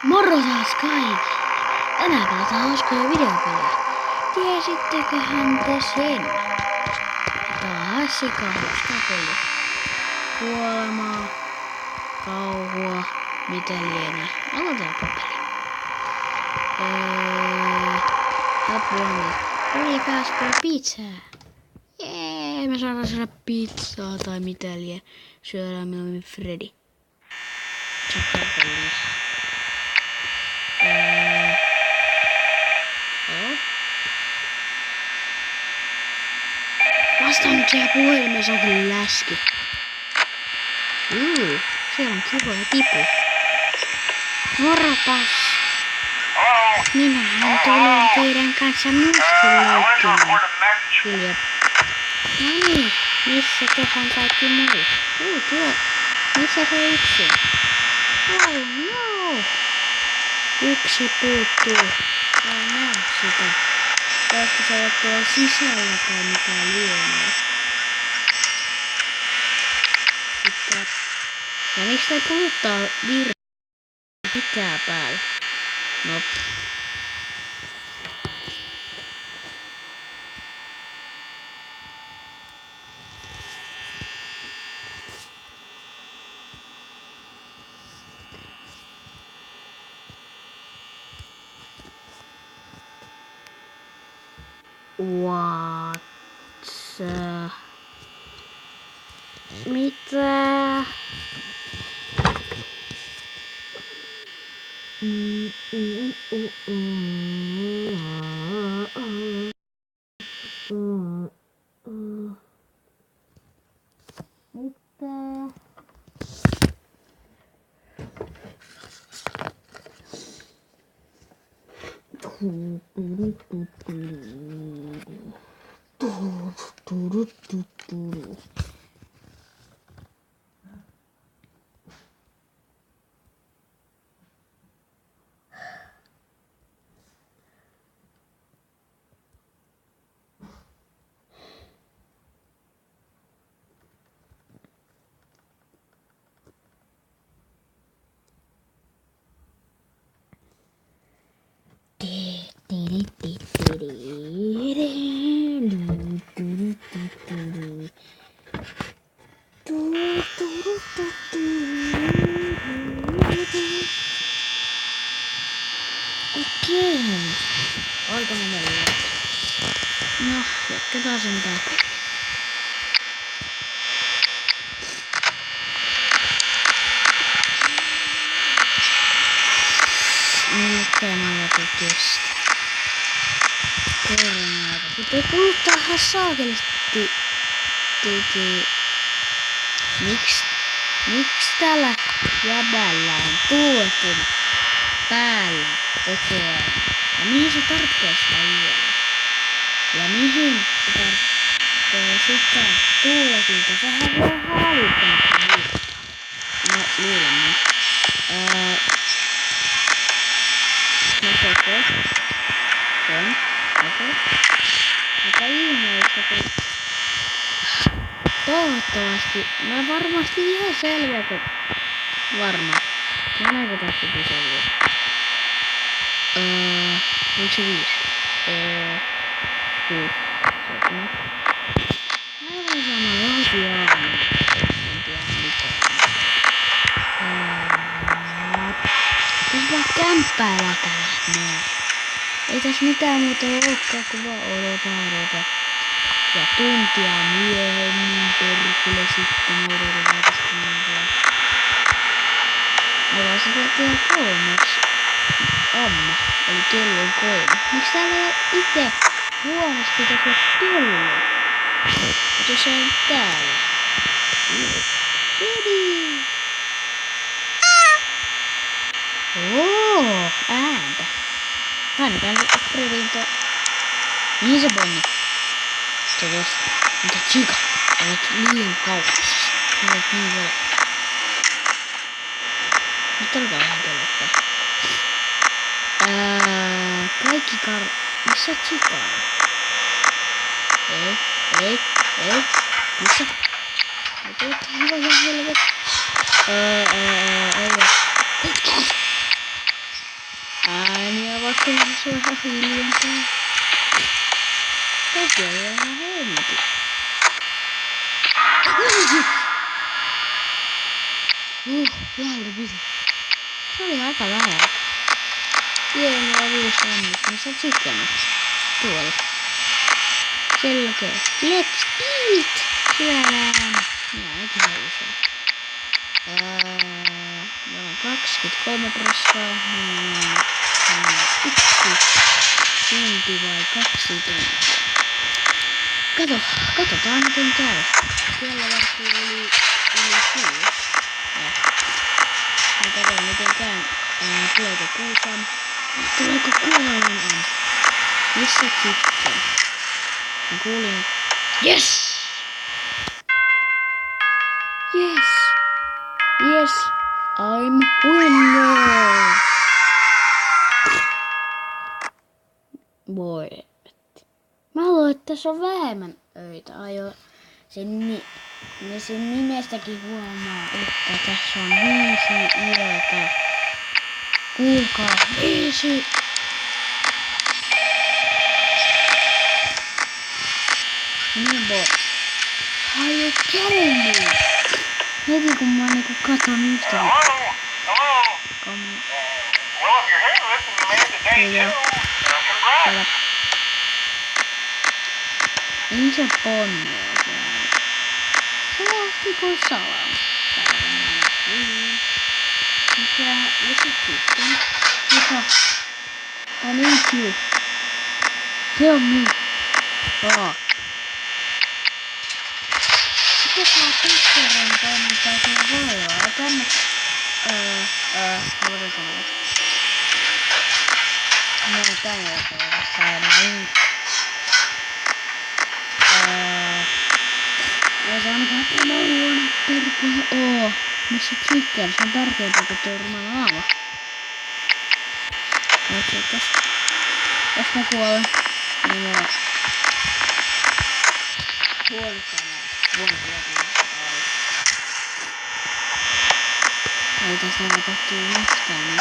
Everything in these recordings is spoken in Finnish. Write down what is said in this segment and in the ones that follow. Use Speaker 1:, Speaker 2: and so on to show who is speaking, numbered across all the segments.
Speaker 1: Moro taas kaikille! Tänään pelataan hauskoja videopelejä. Tiesitteköhän te sen? Taas hauska peli. Kuolemaa, kauhua, mitä lienee. Aloitetaanpa peli. Apua, Freddy Fazbear pizzaa. Jee, me saadaan syödä pizzaa tai mitä lienee. Syödään mieluummin Freddy. Tsekkaillaan. Vastaan nyt siihen puhelimeen, se on kyllä läski. Siellä on kivoja tipu. Moropas! Minähän tulen teidän kanssa myöskin leikkimään. Hilja. No niin, missä tehän kaikki muut? Tuo. Missä se yksi? Oh no! Yksi puuttuu. En näe sitä. Voisiko se olla tuolla sisällä tai mitään lienee? Sitten. Ja miksi ei kuluttaa mitään päällä? No. What? Mitä? Okei. Aika menee. No, jatketaan sen tää. Milloin aika kestää? Korona-aika. Pitää kuluttaa saakelisti. Miks tällä jäbällä on tuotin päällä koko ajan? Ja mihin se tarvitsee sitä vielä? Ja mihin se tarvitsee sitä tuuletinta? Sehän voi haluttaa. No, luulen nyt. No se on. Aika ihmeellistä, kun toivottavasti. Mä varmasti ihan selvä, kun varma. Meneekö tästä selvä? Oliko se 5? 6. 7. Aivan sama, johonkin aamu. En tiedä mitään. Tässä vaan kämppää lätälät. Ei tässä mitään muuta olekaan, kun vaan odota. Ja tuntia myöhemmin perkele sitten odotetaan tästä muuta. Ollaan sitä vielä 3. Amma, eli kello on 3. Miks täällä ei ite huomassa pitäis olla kello? Jos se on täällä. Freddy! Ääntä. Ainakaan Fredin Mihin se Bonnie? Se tos. Mitä Chica? Olet liian kauas. Olet niin vielä. Nyt alkaa vähän kellottaa. Kaikki Missä Chica on? Ei. Missä? Hyvä helvet. Ei. ääniä, vaikka se on ihan hiljempaa. Toki on ihan helmetin. Lähdö piti. Se oli aika lähellä. Pieni ja 5 ammut, niin sä chicken. Tuolla. Selkeä. Let's eat! Syödään. Minä ainakin haluaisin. Meillä on 23%. Yksi tunti vai 2 tuntia. Katsotaan miten käy. Siellä varmaan yli 6. Ja katsotaan miten käy. Tuleeko 6 Tuleeko 3 Missä sitten? Mä kuulin. Yes! Yes! Yes! I'm winner! Voi. Mä luulen, että tässä on vähemmän öitä. Sen nimestäkin huomaa, että tässä on 5 yötä. Kuulkaa, 5! Niin voi. Are you kidding me? Heti kun mä niinku katon yhtäkin. Niin se ponni on siellä. Se lähti kuin salaa. Mikä? Ja sitten. Mikä? I need you. Kill me. Mikä tää pissarin toimintaa siellä voi olla? Tänne. Voidaan sanoa. Mä oon tänne oikeassa aina. Ei se ainakaan tämä huono perkele oo. Missä chicken? Se on tärkeämpää kuin tuo rumala aava. Jos mä kuolen, niin mulla on huono sana. Ei tästä tapahtuu mitään.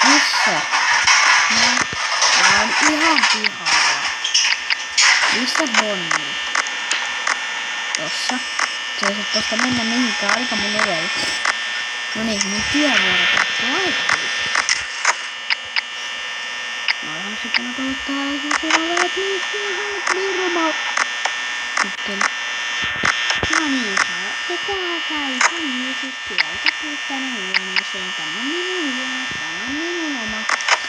Speaker 1: Missä? Mä oon ihan pihalla. Missä Bonnie? Tossa. Se ei saa tosta mennä mihinkään, aika mun ovella. Noniin, mun työvuoro päättyy aikaisemmin. Mä oon sitten aloittaa ja siellä on vähän niin roma. Sitten. No niin, ja tää käy niin siis sieltä tänne huoneeseen. Tämä on minun huone, tämä on minun oma.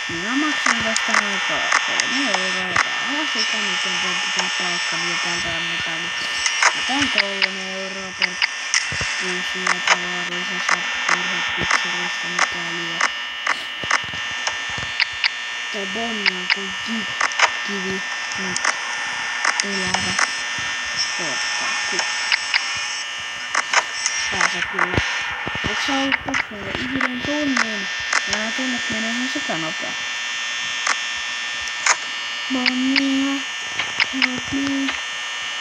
Speaker 1: Minä maksan tästä aikaa 3 €. Tää on sitä, miten tätä palkka, mitä täältä annetaan. Otan 3 € per kuusi ja tavaruisessa perhepizzerista mikäli. Tää Bonnie on kuin kivi nyt elävä portakku. Pääsee kyllä. Onko sä ollut pakkoja 1 tunnin? Ja nää tunnet menee ihan sikanopea. Bonnie, help me.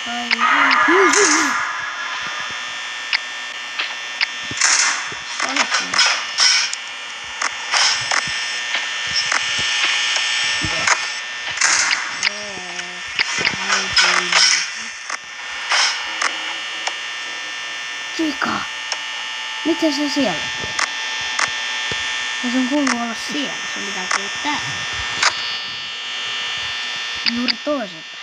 Speaker 1: I help you. Chica, mitä se siellä? Ja sun kuuluu olla siellä, sun pitää kuulua täällä. Juuri toisinpäin.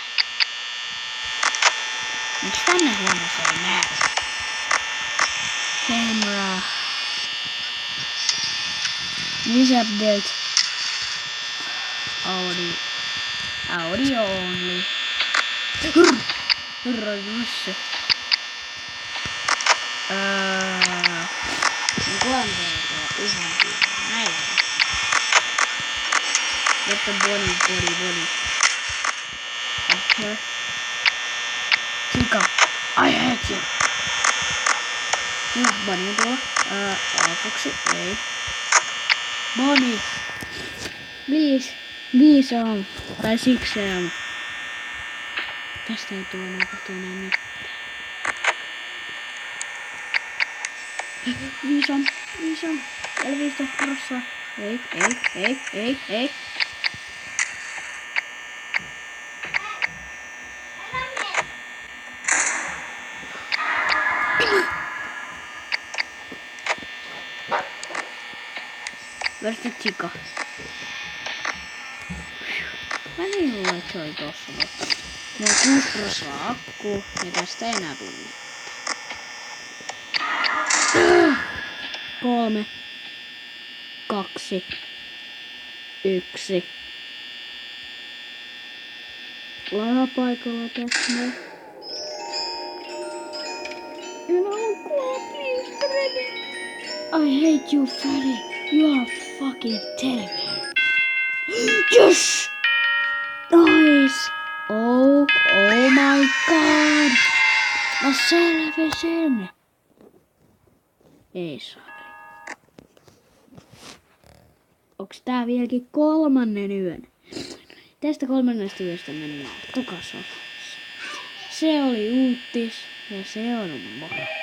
Speaker 1: Miks tänne huoneeseen näe? Camera. This update. Audio only. Hurra Jussi. Kuanteella ihan näin. Jotta body. Okay. Chica, I hate you. Nyt Bonnie tuolla. Alfuksi, ei. Bonnie. Please. 5 on. Tai 6 on. Tästä ei tule enää kohta enää mitään. 5 on. Vielä 15%. Ei. Where's the chica? Mä niin luulen, että se oli tossa. Mulla on 6% akkuu ja tästä ei enää tule mitään. 3, 2, 1. Lahapaikalla tässä. Please, Freddy. I hate you, Freddy. You are fucking terrible. Yes! Nice! Oh my god! Mä selvisin! Ei saa. Onks tää vieläkin 3. yön? Tästä 3. yöstä mennään takaisin. Se oli uuttis ja se on moro.